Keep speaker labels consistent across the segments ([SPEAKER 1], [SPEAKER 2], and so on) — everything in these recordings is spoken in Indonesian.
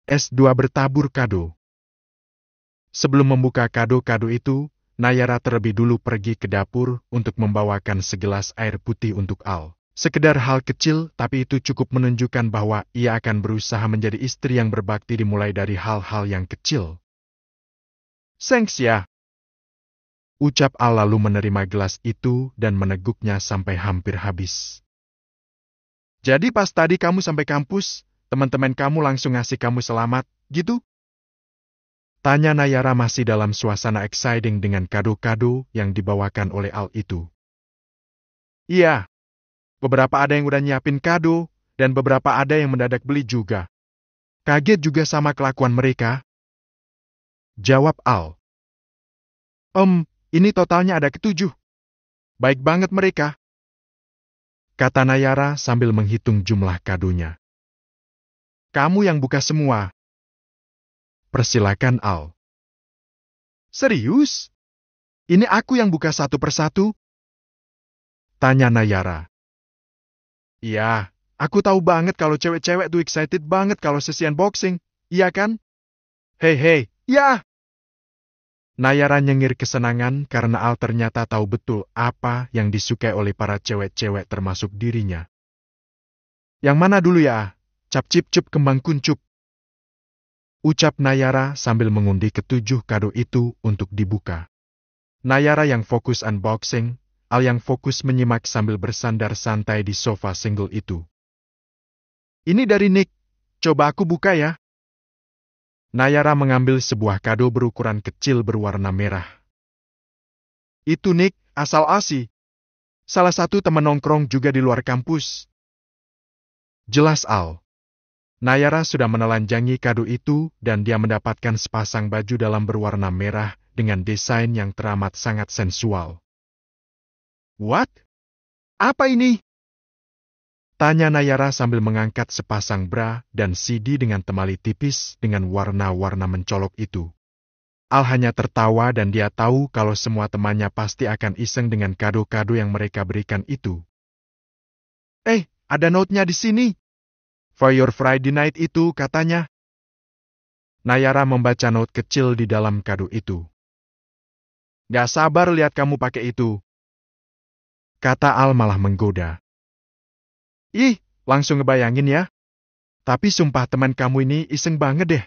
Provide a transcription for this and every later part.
[SPEAKER 1] S2 bertabur kado. Sebelum membuka kado-kado itu, Nayara terlebih dulu pergi ke dapur untuk membawakan segelas air putih untuk Al. Sekedar hal kecil, tapi itu cukup menunjukkan bahwa ia akan berusaha menjadi istri yang berbakti dimulai dari hal-hal yang kecil. Thanks ya. Ucap Al lalu menerima gelas itu dan meneguknya sampai hampir habis. Jadi pas tadi kamu sampai kampus, teman-teman kamu langsung ngasih kamu selamat, gitu? Tanya Nayara masih dalam suasana exciting dengan kado-kado yang dibawakan oleh Al itu. Iya. Beberapa ada yang udah nyiapin kado, dan beberapa ada yang mendadak beli juga. Kaget juga sama kelakuan mereka. Jawab Al. Ini totalnya ada ke-7. Baik banget mereka. Kata Nayara sambil menghitung jumlah kadonya. Kamu yang buka semua. Persilakan Al. Serius? Ini aku yang buka satu persatu? Tanya Nayara. Iya, aku tahu banget kalau cewek-cewek tuh excited banget kalau sesi unboxing, iya kan? Hei, ya! Nayara nyengir kesenangan karena Al ternyata tahu betul apa yang disukai oleh para cewek-cewek termasuk dirinya. Yang mana dulu ya? Cap-cip-cup kembang kuncup. Ucap Nayara sambil mengundi ke-7 kado itu untuk dibuka. Nayara yang fokus unboxing, Al yang fokus menyimak sambil bersandar santai di sofa single itu. Ini dari Nick, coba aku buka ya. Nayara mengambil sebuah kado berukuran kecil berwarna merah. Itu Nick, asal Asi. Salah satu teman nongkrong juga di luar kampus. Jelas Al. Nayara sudah menelanjangi kado itu dan dia mendapatkan sepasang baju dalam berwarna merah dengan desain yang teramat sangat sensual. What? Apa ini? Tanya Nayara sambil mengangkat sepasang bra dan CD dengan temali tipis dengan warna-warna mencolok itu. Al hanya tertawa dan dia tahu kalau semua temannya pasti akan iseng dengan kado-kado yang mereka berikan itu. Ada note-nya di sini. For your Friday night itu katanya. Nayara membaca note kecil di dalam kado itu. Gak sabar lihat kamu pakai itu. Kata Al malah menggoda. Ih, langsung ngebayangin ya. Tapi sumpah teman kamu ini iseng banget deh.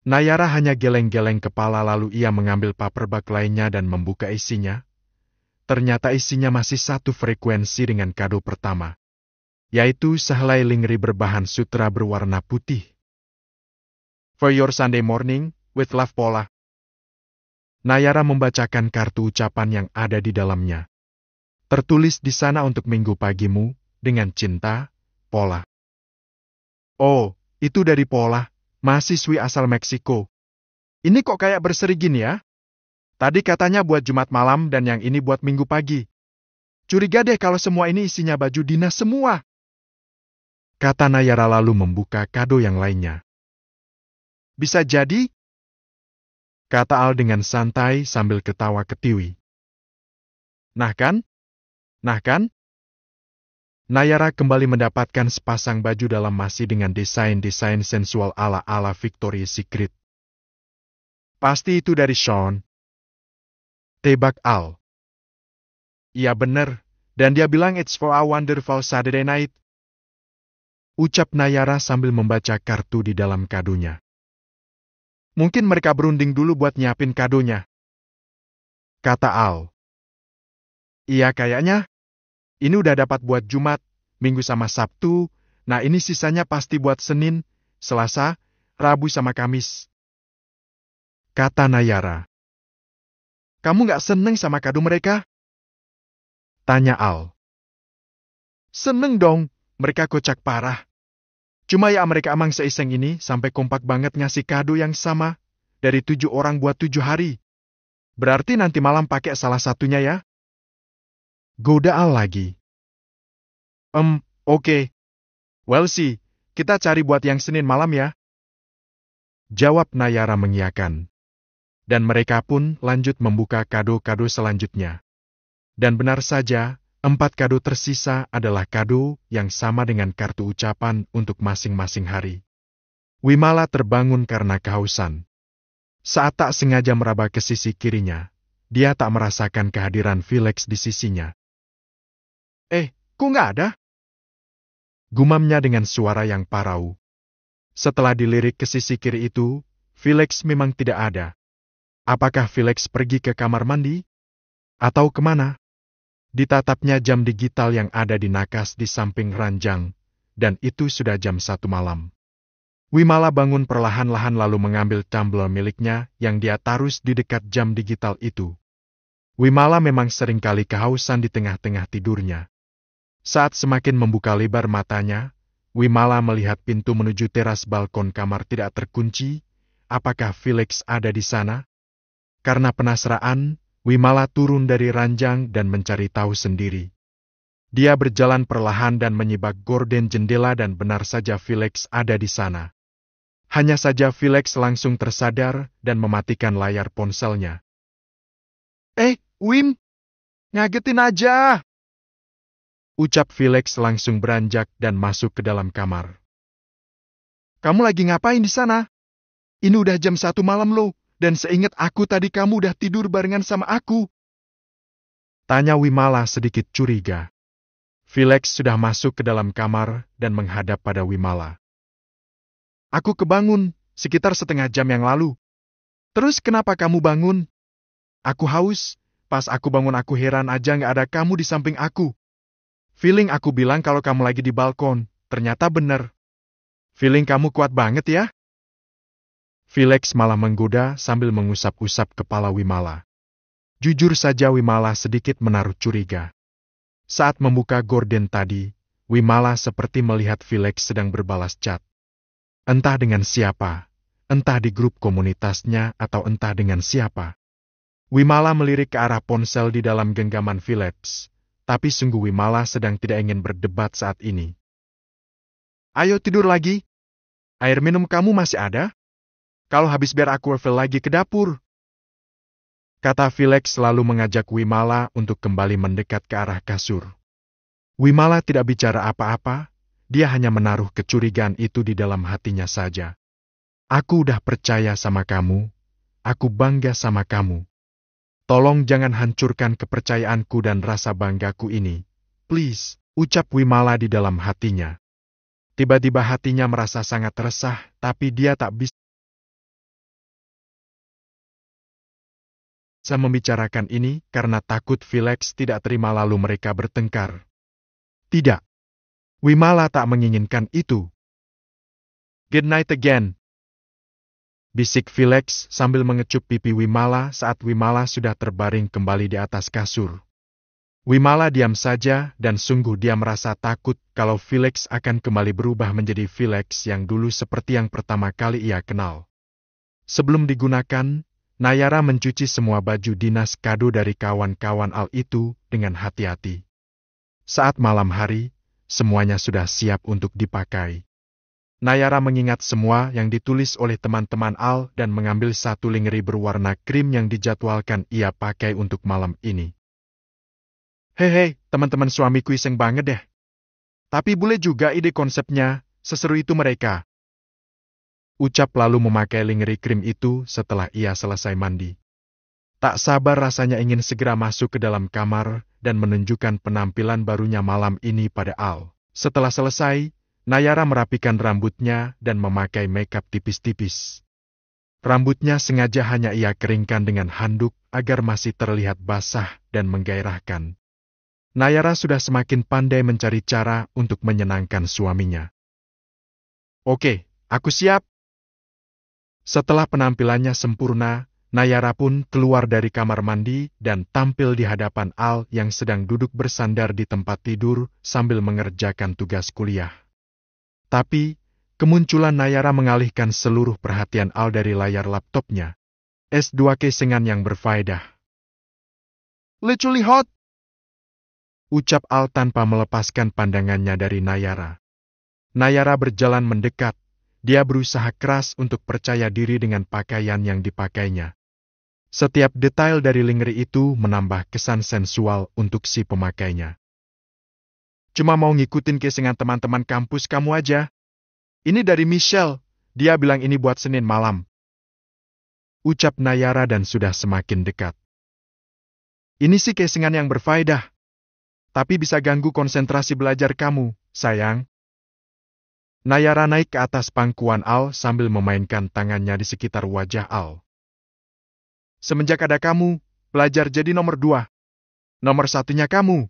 [SPEAKER 1] Nayara hanya geleng-geleng kepala lalu ia mengambil paperback lainnya dan membuka isinya. Ternyata isinya masih satu frekuensi dengan kado pertama. Yaitu sehelai lingerie berbahan sutra berwarna putih. For your Sunday morning, with love Paula. Nayara membacakan kartu ucapan yang ada di dalamnya. Tertulis di sana untuk minggu pagimu, dengan cinta, Paula. Oh, itu dari Paula, mahasiswi asal Meksiko. Ini kok kayak berseri gini ya? Tadi katanya buat Jumat malam dan yang ini buat minggu pagi. Curiga deh kalau semua ini isinya baju dinas semua. Kata Nayara lalu membuka kado yang lainnya. Bisa jadi? Kata Al dengan santai sambil ketawa ketiwi. Nah kan? Nayara kembali mendapatkan sepasang baju dalam masih dengan desain-desain sensual ala-ala Victoria's Secret. Pasti itu dari Sean. Tebak Al. Iya bener, dan dia bilang it's for a wonderful Saturday night. Ucap Nayara sambil membaca kartu di dalam kadonya. Mungkin mereka berunding dulu buat nyiapin kadonya. Kata Al. Iya kayaknya. Ini udah dapat buat Jumat, Minggu sama Sabtu, nah ini sisanya pasti buat Senin, Selasa, Rabu sama Kamis. Kata Nayara. Kamu gak seneng sama kado mereka? Tanya Al. Seneng dong, mereka kocak parah. Cuma ya mereka emang seiseng ini sampai kompak banget ngasih kado yang sama, dari 7 orang buat 7 hari. Berarti nanti malam pakai salah satunya ya? Goda Al lagi. Oke. Well sih, kita cari buat yang Senin malam ya. Jawab Nayara mengiyakan. Dan mereka pun lanjut membuka kado-kado selanjutnya. Dan benar saja, 4 kado tersisa adalah kado yang sama dengan kartu ucapan untuk masing-masing hari. Wimala terbangun karena kehausan. Saat tak sengaja meraba ke sisi kirinya, dia tak merasakan kehadiran Felix di sisinya. Kok nggak ada? Gumamnya dengan suara yang parau. Setelah dilirik ke sisi kiri itu, Felix memang tidak ada. Apakah Felix pergi ke kamar mandi? Atau kemana? Ditatapnya jam digital yang ada di nakas di samping ranjang, dan itu sudah jam 1 malam. Wimala bangun perlahan-lahan lalu mengambil tumbler miliknya yang dia taruh di dekat jam digital itu. Wimala memang seringkali kehausan di tengah-tengah tidurnya. Saat semakin membuka lebar matanya, Wimala melihat pintu menuju teras balkon kamar tidak terkunci. Apakah Felix ada di sana? Karena penasaran, Wimala turun dari ranjang dan mencari tahu sendiri. Dia berjalan perlahan dan menyibak gorden jendela dan benar saja Felix ada di sana. Hanya saja Felix langsung tersadar dan mematikan layar ponselnya. Wim, ngagetin aja! Ucap Felix langsung beranjak dan masuk ke dalam kamar. Kamu lagi ngapain di sana? Ini udah jam 1 malam loh, dan seingat aku tadi kamu udah tidur barengan sama aku. Tanya Wimala sedikit curiga. Felix sudah masuk ke dalam kamar dan menghadap pada Wimala. Aku kebangun, sekitar setengah jam yang lalu. Terus kenapa kamu bangun? Aku haus, pas aku bangun aku heran aja nggak ada kamu di samping aku. Feeling aku bilang kalau kamu lagi di balkon, ternyata bener. Feeling kamu kuat banget ya? Felix malah menggoda sambil mengusap-usap kepala Wimala. Jujur saja Wimala sedikit menaruh curiga. Saat membuka gorden tadi, Wimala seperti melihat Felix sedang berbalas chat. Entah dengan siapa, entah di grup komunitasnya atau entah dengan siapa. Wimala melirik ke arah ponsel di dalam genggaman Felix. Tapi sungguh Wimala sedang tidak ingin berdebat saat ini. Ayo tidur lagi. Air minum kamu masih ada? Kalau habis biar aku refill lagi ke dapur. Kata Felix lalu mengajak Wimala untuk kembali mendekat ke arah kasur. Wimala tidak bicara apa-apa, dia hanya menaruh kecurigaan itu di dalam hatinya saja. Aku udah percaya sama kamu, aku bangga sama kamu. Tolong jangan hancurkan kepercayaanku dan rasa banggaku ini. Please, ucap Wimala di dalam hatinya. Tiba-tiba hatinya merasa sangat resah, tapi dia tak bisa membicarakan ini karena takut Felix tidak terima lalu mereka bertengkar. Tidak. Wimala tak menginginkan itu. Good night again. Bisik Felix sambil mengecup pipi Wimala saat Wimala sudah terbaring kembali di atas kasur. Wimala diam saja dan sungguh dia merasa takut kalau Felix akan kembali berubah menjadi Felix yang dulu seperti yang pertama kali ia kenal. Sebelum digunakan, Nayara mencuci semua baju dinas kado dari kawan-kawan Al itu dengan hati-hati. Saat malam hari, semuanya sudah siap untuk dipakai. Nayara mengingat semua yang ditulis oleh teman-teman Al dan mengambil satu lingerie berwarna krim yang dijadwalkan ia pakai untuk malam ini. Hei, teman-teman suamiku iseng banget deh. Tapi boleh juga ide konsepnya, seseru itu mereka. Ucap lalu memakai lingerie krim itu setelah ia selesai mandi. Tak sabar rasanya ingin segera masuk ke dalam kamar dan menunjukkan penampilan barunya malam ini pada Al. Setelah selesai, Nayara merapikan rambutnya dan memakai makeup tipis-tipis. Rambutnya sengaja hanya ia keringkan dengan handuk agar masih terlihat basah dan menggairahkan. Nayara sudah semakin pandai mencari cara untuk menyenangkan suaminya. Oke, aku siap. Setelah penampilannya sempurna, Nayara pun keluar dari kamar mandi dan tampil di hadapan Al yang sedang duduk bersandar di tempat tidur sambil mengerjakan tugas kuliah. Tapi, kemunculan Nayara mengalihkan seluruh perhatian Al dari layar laptopnya. S2 kesengan yang berfaedah. Literally hot! Ucap Al tanpa melepaskan pandangannya dari Nayara. Nayara berjalan mendekat. Dia berusaha keras untuk percaya diri dengan pakaian yang dipakainya. Setiap detail dari lingerie itu menambah kesan sensual untuk si pemakainya. Cuma mau ngikutin kesengan teman-teman kampus kamu aja. Ini dari Michelle. Dia bilang ini buat Senin malam. Ucap Nayara dan sudah semakin dekat. Ini sih casingan yang berfaedah. Tapi bisa ganggu konsentrasi belajar kamu, sayang. Nayara naik ke atas pangkuan Al sambil memainkan tangannya di sekitar wajah Al. Semenjak ada kamu, belajar jadi nomor 2. Nomor 1-nya kamu.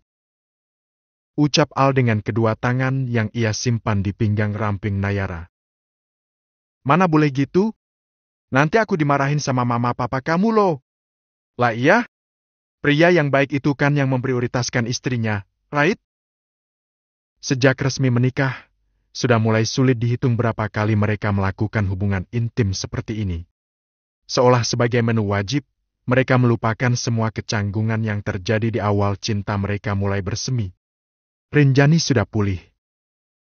[SPEAKER 1] Ucap Al dengan kedua tangan yang ia simpan di pinggang ramping Nayara. Mana boleh gitu? Nanti aku dimarahin sama mama papa kamu loh. Lah iya? Pria yang baik itu kan yang memprioritaskan istrinya, right? Sejak resmi menikah, sudah mulai sulit dihitung berapa kali mereka melakukan hubungan intim seperti ini. Seolah sebagai menu wajib, mereka melupakan semua kecanggungan yang terjadi di awal cinta mereka mulai bersemi. Rinjani sudah pulih.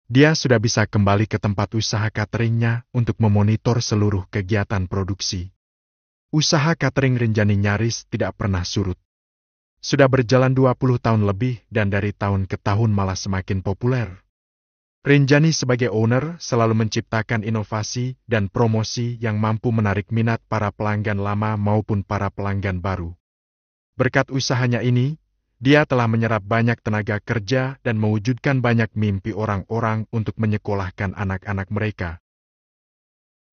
[SPEAKER 1] Dia sudah bisa kembali ke tempat usaha cateringnya untuk memonitor seluruh kegiatan produksi. Usaha catering Rinjani nyaris tidak pernah surut. Sudah berjalan 20 tahun lebih dan dari tahun ke tahun malah semakin populer. Rinjani sebagai owner selalu menciptakan inovasi dan promosi yang mampu menarik minat para pelanggan lama maupun para pelanggan baru. Berkat usahanya ini, dia telah menyerap banyak tenaga kerja dan mewujudkan banyak mimpi orang-orang untuk menyekolahkan anak-anak mereka.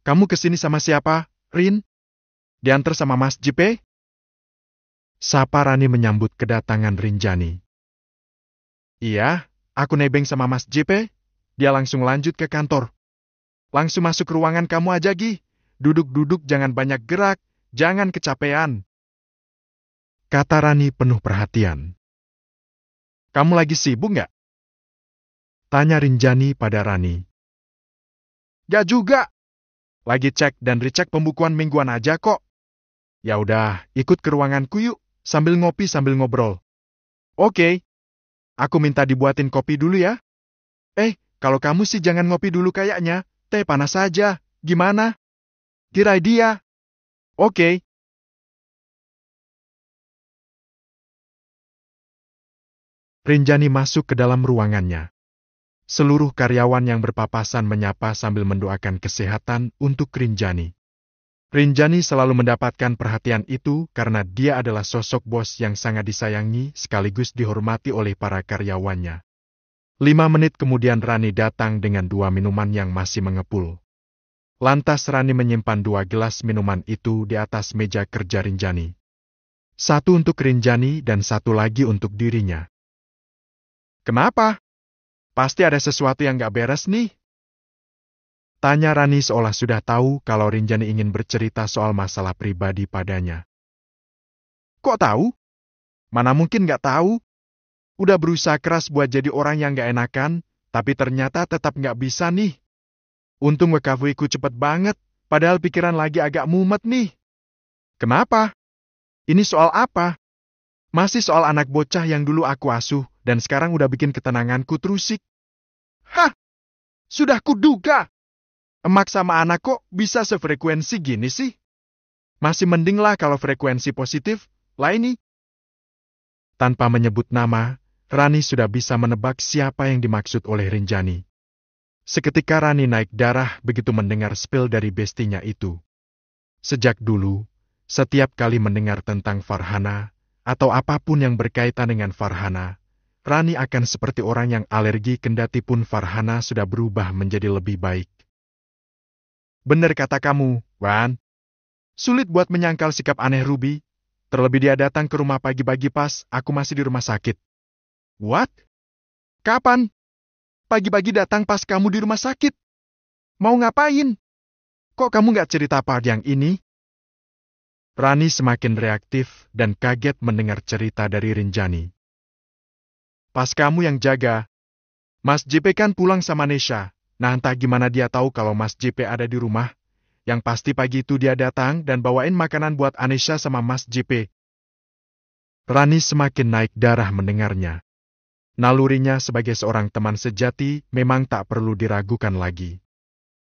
[SPEAKER 1] Kamu kesini sama siapa, Rin? Diantar sama Mas JP? Sapa Rani menyambut kedatangan Rinjani. Iya, aku nebeng sama Mas JP. Dia langsung lanjut ke kantor. Langsung masuk ruangan kamu aja, Gi. Duduk-duduk jangan banyak gerak, jangan kecapean. Kata Rani penuh perhatian. Kamu lagi sibuk nggak? Tanya Rinjani pada Rani. Gak juga. Lagi cek dan recek pembukuan mingguan aja kok. Ya udah, ikut ke ruanganku yuk, sambil ngopi sambil ngobrol. Oke. Aku minta dibuatin kopi dulu ya. Kalau kamu sih jangan ngopi dulu kayaknya, teh panas saja. Gimana? Kira dia. Oke. Rinjani masuk ke dalam ruangannya. Seluruh karyawan yang berpapasan menyapa sambil mendoakan kesehatan untuk Rinjani. Rinjani selalu mendapatkan perhatian itu karena dia adalah sosok bos yang sangat disayangi sekaligus dihormati oleh para karyawannya. 5 menit kemudian Rani datang dengan 2 minuman yang masih mengepul. Lantas Rani menyimpan 2 gelas minuman itu di atas meja kerja Rinjani. 1 untuk Rinjani dan 1 lagi untuk dirinya. Kenapa? Pasti ada sesuatu yang gak beres nih. Tanya Rani seolah sudah tahu kalau Rinjani ingin bercerita soal masalah pribadi padanya. Kok tahu? Mana mungkin gak tahu? Udah berusaha keras buat jadi orang yang gak enakan, tapi ternyata tetap gak bisa nih. Untung recovery-ku cepet banget, padahal pikiran lagi agak mumet nih. Kenapa? Ini soal apa? Masih soal anak bocah yang dulu aku asuh, dan sekarang udah bikin ketenanganku terusik. Hah! Sudah kuduga! Emak sama anak kok bisa sefrekuensi gini sih? Masih mending lah kalau frekuensi positif, lah ini. Tanpa menyebut nama, Rani sudah bisa menebak siapa yang dimaksud oleh Rinjani. Seketika Rani naik darah begitu mendengar spill dari bestinya itu. Sejak dulu, setiap kali mendengar tentang Farhana, atau apapun yang berkaitan dengan Farhana, Rani akan seperti orang yang alergi kendati pun Farhana sudah berubah menjadi lebih baik. Bener kata kamu, Wan. Sulit buat menyangkal sikap aneh Ruby. Terlebih dia datang ke rumah pagi-pagi pas aku masih di rumah sakit. What? Kapan? Pagi-pagi datang pas kamu di rumah sakit? Mau ngapain? Kok kamu nggak cerita part yang ini? Rani semakin reaktif dan kaget mendengar cerita dari Rinjani. Pas kamu yang jaga, Mas JP kan pulang sama Nesha. Nah entah gimana dia tahu kalau Mas JP ada di rumah. Yang pasti pagi itu dia datang dan bawain makanan buat Anesha sama Mas JP. Rani semakin naik darah mendengarnya. Nalurinya sebagai seorang teman sejati memang tak perlu diragukan lagi.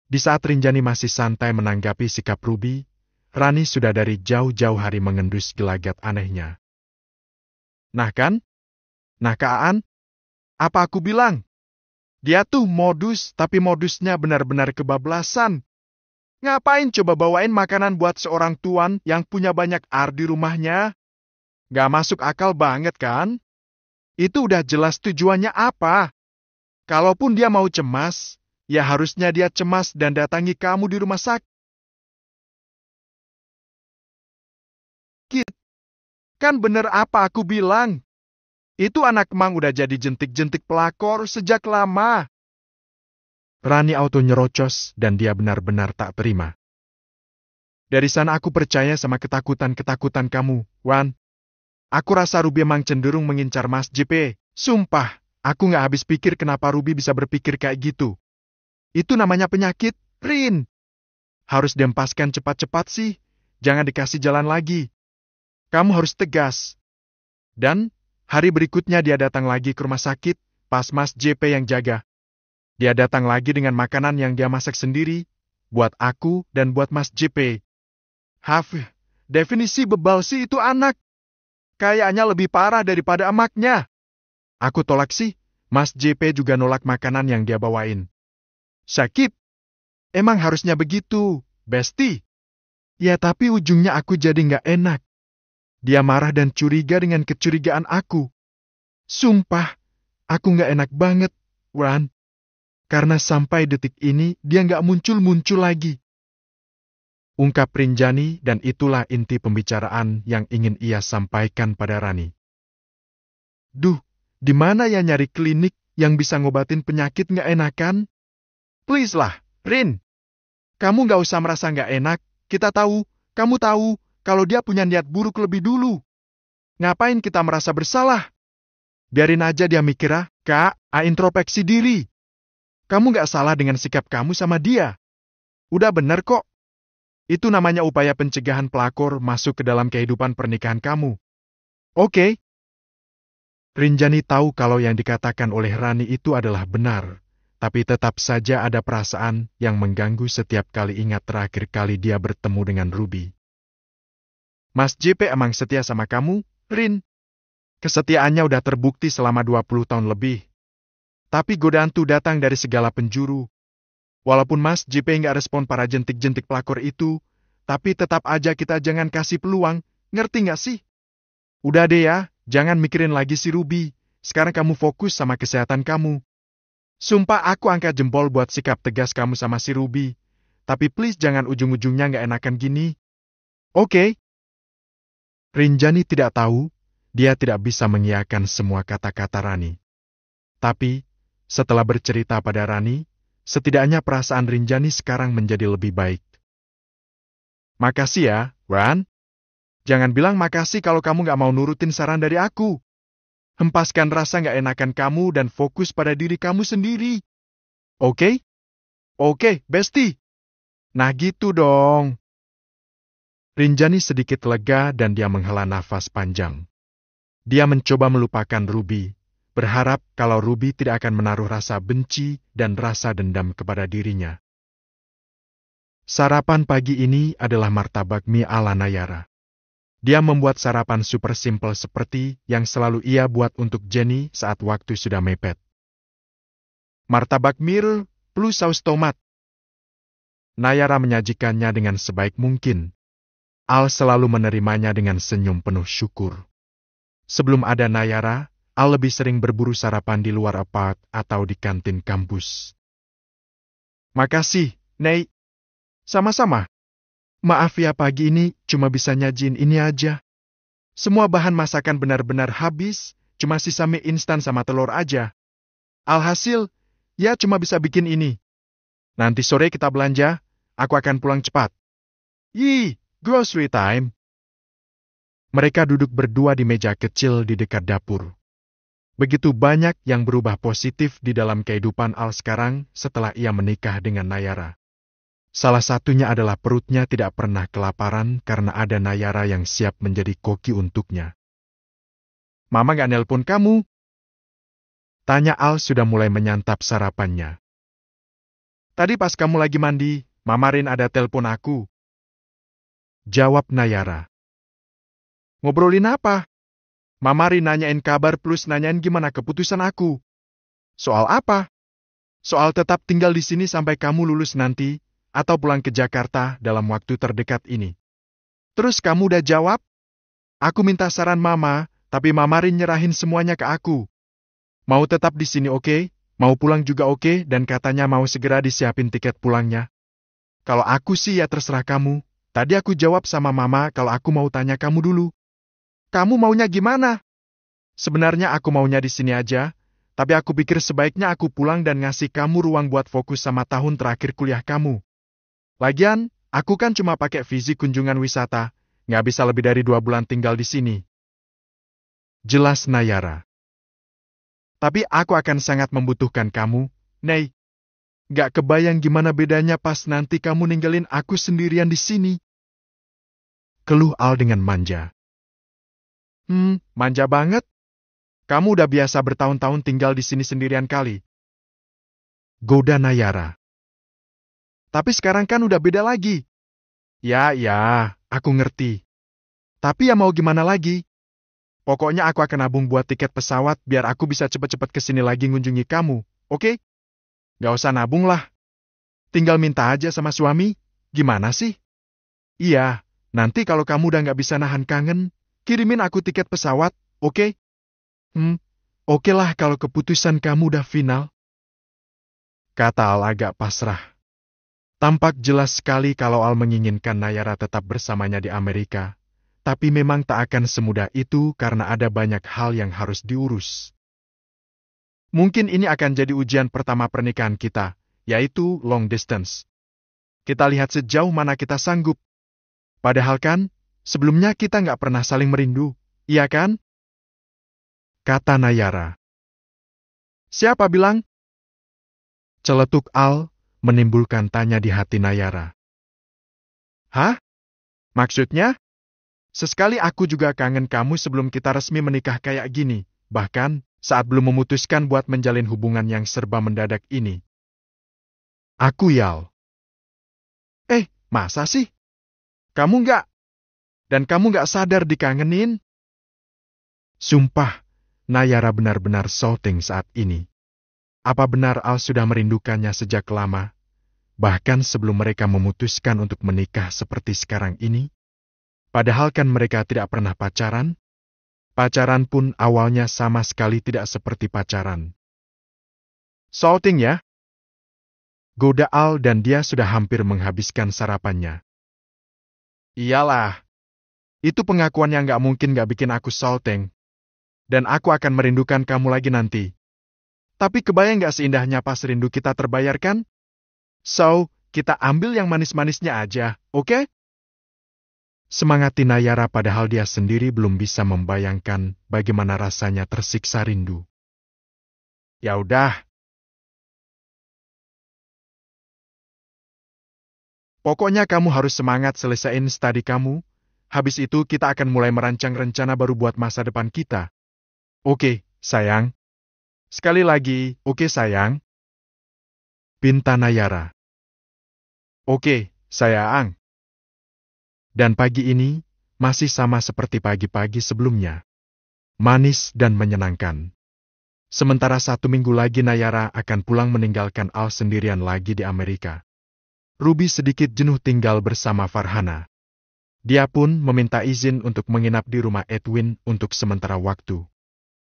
[SPEAKER 1] Di saat Rinjani masih santai menanggapi sikap Ruby, Rani sudah dari jauh-jauh hari mengendus gelagat anehnya. Nah kan? Nah Kak Aan? Apa aku bilang? Dia tuh modus, tapi modusnya benar-benar kebablasan. Ngapain coba bawain makanan buat seorang tuan yang punya banyak ar di rumahnya? Gak masuk akal banget kan? Itu udah jelas tujuannya apa. Kalaupun dia mau cemas, ya harusnya dia cemas dan datangi kamu di rumah sakit. Kan bener apa aku bilang? Itu anak Mang udah jadi jentik-jentik pelakor sejak lama. Rani auto nyerocos dan dia benar-benar tak terima. Dari sana aku percaya sama ketakutan-ketakutan kamu, Wan. Aku rasa Ruby emang cenderung mengincar Mas JP. Sumpah, aku nggak habis pikir kenapa Ruby bisa berpikir kayak gitu. Itu namanya penyakit, Rin. Harus diempaskan cepat-cepat sih. Jangan dikasih jalan lagi. Kamu harus tegas. Dan, hari berikutnya dia datang lagi ke rumah sakit, pas Mas JP yang jaga. Dia datang lagi dengan makanan yang dia masak sendiri, buat aku dan buat Mas JP. Definisi bebal sih itu anak. Kayaknya lebih parah daripada emaknya. Aku tolak sih, Mas JP juga nolak makanan yang dia bawain. Sakit. Emang harusnya begitu, Besti. Ya tapi ujungnya aku jadi nggak enak. Dia marah dan curiga dengan kecurigaan aku. Sumpah, aku nggak enak banget, Wan. Karena sampai detik ini dia nggak muncul-muncul lagi. Ungkap Rinjani dan itulah inti pembicaraan yang ingin ia sampaikan pada Rani. Duh, di mana ya nyari klinik yang bisa ngobatin penyakit nggak enakan? Please lah, Rin. Kamu nggak usah merasa nggak enak. Kamu tahu, kalau dia punya niat buruk lebih dulu. Ngapain kita merasa bersalah? Biarin aja dia mikir, Kak, introspeksi diri. Kamu nggak salah dengan sikap kamu sama dia. Udah bener kok. Itu namanya upaya pencegahan pelakor masuk ke dalam kehidupan pernikahan kamu. Oke. Rinjani tahu kalau yang dikatakan oleh Rani itu adalah benar. Tapi tetap saja ada perasaan yang mengganggu setiap kali ingat terakhir kali dia bertemu dengan Ruby. Mas JP emang setia sama kamu, Rin. Kesetiaannya udah terbukti selama 20 tahun lebih. Tapi godaan tuh datang dari segala penjuru. Walaupun Mas JP nggak respon para jentik-jentik pelakor itu, tapi tetap aja kita jangan kasih peluang, ngerti nggak sih? Udah deh ya, jangan mikirin lagi si Ruby. Sekarang kamu fokus sama kesehatan kamu. Sumpah aku angkat jempol buat sikap tegas kamu sama si Ruby. Tapi please jangan ujung-ujungnya nggak enakan gini. Oke? Rinjani tidak tahu, dia tidak bisa mengiyakan semua kata-kata Rani. Tapi, setelah bercerita pada Rani, setidaknya perasaan Rinjani sekarang menjadi lebih baik. Makasih ya, Wan. Jangan bilang makasih kalau kamu nggak mau nurutin saran dari aku. Hempaskan rasa nggak enakan kamu dan fokus pada diri kamu sendiri. Oke? Oke, Besti. Nah gitu dong. Rinjani sedikit lega dan dia menghela nafas panjang. Dia mencoba melupakan Ruby, berharap kalau Ruby tidak akan menaruh rasa benci dan rasa dendam kepada dirinya. Sarapan pagi ini adalah martabak mie ala Nayara. Dia membuat sarapan super simple seperti yang selalu ia buat untuk Jenny saat waktu sudah mepet. Martabak mie plus saus tomat. Nayara menyajikannya dengan sebaik mungkin. Al selalu menerimanya dengan senyum penuh syukur. Sebelum ada Nayara, Al lebih sering berburu sarapan di luar apart atau di kantin kampus. Makasih, Nei. Sama-sama. Maaf ya pagi ini cuma bisa nyajin ini aja. Semua bahan masakan benar-benar habis, cuma sisa mie instan sama telur aja. Alhasil, ya cuma bisa bikin ini. Nanti sore kita belanja, aku akan pulang cepat. Yih, grocery time. Mereka duduk berdua di meja kecil di dekat dapur. Begitu banyak yang berubah positif di dalam kehidupan Al sekarang setelah ia menikah dengan Nayara. Salah satunya adalah perutnya tidak pernah kelaparan karena ada Nayara yang siap menjadi koki untuknya. Mama gak nelpon kamu? Tanya Al sudah mulai menyantap sarapannya. Tadi pas kamu lagi mandi, Mama Rin ada telepon aku. Jawab Nayara. Ngobrolin apa? Mama Rin nanyain kabar plus nanyain gimana keputusan aku. Soal apa? Soal tetap tinggal di sini sampai kamu lulus nanti, atau pulang ke Jakarta dalam waktu terdekat ini. Terus kamu udah jawab? Aku minta saran Mama, tapi Mama Rin nyerahin semuanya ke aku. Mau tetap di sini oke? Mau pulang juga oke? Dan katanya mau segera disiapin tiket pulangnya. Kalau aku sih ya terserah kamu. Tadi aku jawab sama Mama kalau aku mau tanya kamu dulu. Kamu maunya gimana? Sebenarnya aku maunya di sini aja, tapi aku pikir sebaiknya aku pulang dan ngasih kamu ruang buat fokus sama tahun terakhir kuliah kamu. Lagian, aku kan cuma pakai visa kunjungan wisata, nggak bisa lebih dari 2 bulan tinggal di sini. Jelas Nayara. Tapi aku akan sangat membutuhkan kamu, Nei. Nggak kebayang gimana bedanya pas nanti kamu ninggalin aku sendirian di sini. Keluh Al dengan manja. Manja banget. Kamu udah biasa bertahun-tahun tinggal di sini sendirian kali. Goda Nayara. Tapi sekarang kan udah beda lagi. Ya, aku ngerti. Tapi ya mau gimana lagi? Pokoknya aku akan nabung buat tiket pesawat biar aku bisa cepet-cepet kesini lagi ngunjungi kamu, oke? Gak usah nabung lah. Tinggal minta aja sama suami. Gimana sih? Iya, nanti kalau kamu udah gak bisa nahan kangen, kirimin aku tiket pesawat, oke? Oke lah kalau keputusan kamu udah final. Kata Al agak pasrah. Tampak jelas sekali kalau Al menginginkan Nayara tetap bersamanya di Amerika, tapi memang tak akan semudah itu karena ada banyak hal yang harus diurus. Mungkin ini akan jadi ujian pertama pernikahan kita, yaitu long distance. Kita lihat sejauh mana kita sanggup. Padahal kan, sebelumnya kita nggak pernah saling merindu, iya kan? Kata Nayara. Siapa bilang? Celetuk Al, menimbulkan tanya di hati Nayara. Hah? Maksudnya? Sesekali aku juga kangen kamu sebelum kita resmi menikah kayak gini, bahkan saat belum memutuskan buat menjalin hubungan yang serba mendadak ini. Aku yal. Masa sih? Kamu nggak? Dan kamu nggak sadar dikangenin? Sumpah, Nayara benar-benar salting saat ini. Apa benar Al sudah merindukannya sejak lama? Bahkan sebelum mereka memutuskan untuk menikah seperti sekarang ini? Padahal kan mereka tidak pernah pacaran? Pacaran pun awalnya sama sekali tidak seperti pacaran. Salting ya? Goda Al dan dia sudah hampir menghabiskan sarapannya. Iyalah. Itu pengakuan yang nggak mungkin nggak bikin aku salting. Dan aku akan merindukan kamu lagi nanti. Tapi kebayang nggak seindahnya pas rindu kita terbayarkan? So, kita ambil yang manis-manisnya aja, oke? Semangati Nayara padahal dia sendiri belum bisa membayangkan bagaimana rasanya tersiksa rindu. Ya udah. Pokoknya kamu harus semangat selesaiin studi kamu. Habis itu kita akan mulai merancang rencana baru buat masa depan kita. Oke, sayang. Sekali lagi, oke sayang. Pinta Nayara. Oke, sayang. Dan pagi ini, masih sama seperti pagi-pagi sebelumnya. Manis dan menyenangkan. Sementara 1 minggu lagi Nayara akan pulang meninggalkan Al sendirian lagi di Amerika. Ruby sedikit jenuh tinggal bersama Farhana. Dia pun meminta izin untuk menginap di rumah Edwin untuk sementara waktu.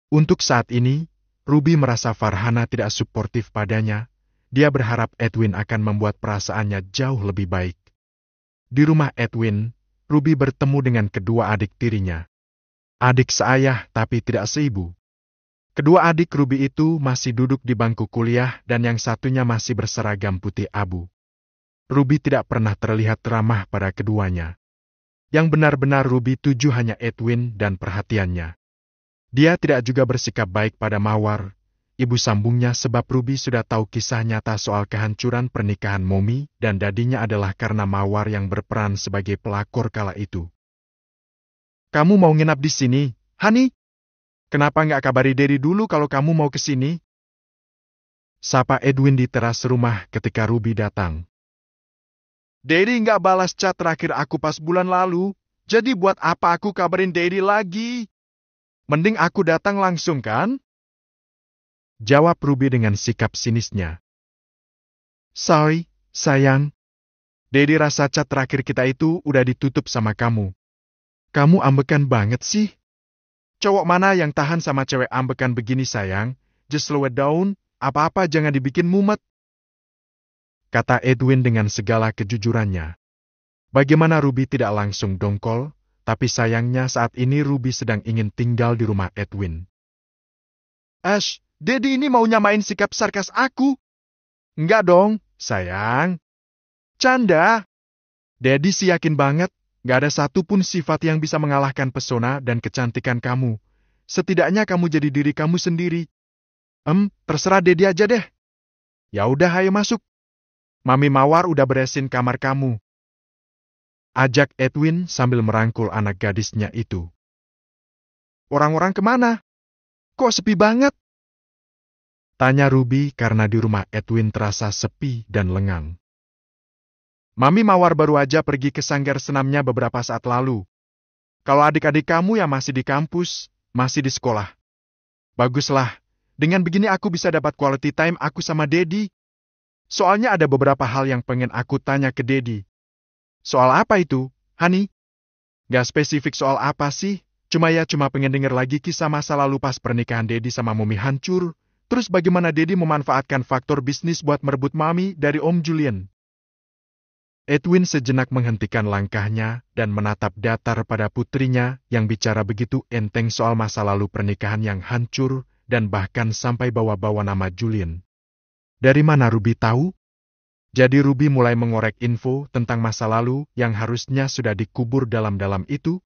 [SPEAKER 1] Untuk saat ini, Ruby merasa Farhana tidak suportif padanya. Dia berharap Edwin akan membuat perasaannya jauh lebih baik. Di rumah Edwin, Ruby bertemu dengan kedua adik tirinya. Adik seayah tapi tidak seibu. Kedua adik Ruby itu masih duduk di bangku kuliah dan yang satunya masih berseragam putih abu. Ruby tidak pernah terlihat ramah pada keduanya. Yang benar-benar Ruby tuju hanya Edwin dan perhatiannya. Dia tidak juga bersikap baik pada Mawar, ibu sambungnya sebab Ruby sudah tahu kisah nyata soal kehancuran pernikahan Momi dan dadinya adalah karena Mawar yang berperan sebagai pelakor kala itu. Kamu mau nginap di sini, Hani? Kenapa nggak kabari Daddy dulu kalau kamu mau ke sini? Sapa Edwin di teras rumah ketika Ruby datang. Daddy nggak balas chat terakhir aku pas bulan lalu, jadi buat apa aku kabarin Daddy lagi? Mending aku datang langsung kan? Jawab Ruby dengan sikap sinisnya. Sorry, sayang. Dedi rasa chat terakhir kita itu udah ditutup sama kamu. Kamu ambekan banget sih. Cowok mana yang tahan sama cewek ambekan begini sayang? Just slow it down, apa-apa jangan dibikin mumet. Kata Edwin dengan segala kejujurannya. Bagaimana Ruby tidak langsung dongkol, tapi sayangnya saat ini Ruby sedang ingin tinggal di rumah Edwin. Ash, Dedi ini mau nyamain sikap sarkas aku. Enggak dong, sayang. Canda. Dedi sih yakin banget, gak ada satupun sifat yang bisa mengalahkan pesona dan kecantikan kamu. Setidaknya kamu jadi diri kamu sendiri. Terserah Dedi aja deh. Ya udah, ayo masuk. Mami Mawar udah beresin kamar kamu. Ajak Edwin sambil merangkul anak gadisnya itu. Orang-orang kemana? Kok sepi banget? Tanya Ruby karena di rumah Edwin terasa sepi dan lengang. Mami Mawar baru aja pergi ke sanggar senamnya beberapa saat lalu. Kalau adik-adik kamu yang masih di kampus, masih di sekolah. Baguslah, dengan begini aku bisa dapat quality time aku sama Dedi. Soalnya ada beberapa hal yang pengen aku tanya ke Dedi. Soal apa itu, Hani? Gak spesifik soal apa sih, cuma pengen denger lagi kisah masa lalu pas pernikahan Dedi sama Mami hancur, terus bagaimana Dedi memanfaatkan faktor bisnis buat merebut Mami dari Om Julian. Edwin sejenak menghentikan langkahnya dan menatap datar pada putrinya yang bicara begitu enteng soal masa lalu pernikahan yang hancur dan bahkan sampai bawa-bawa nama Julian. Dari mana Ruby tahu? Jadi Ruby mulai mengorek info tentang masa lalu yang harusnya sudah dikubur dalam-dalam itu,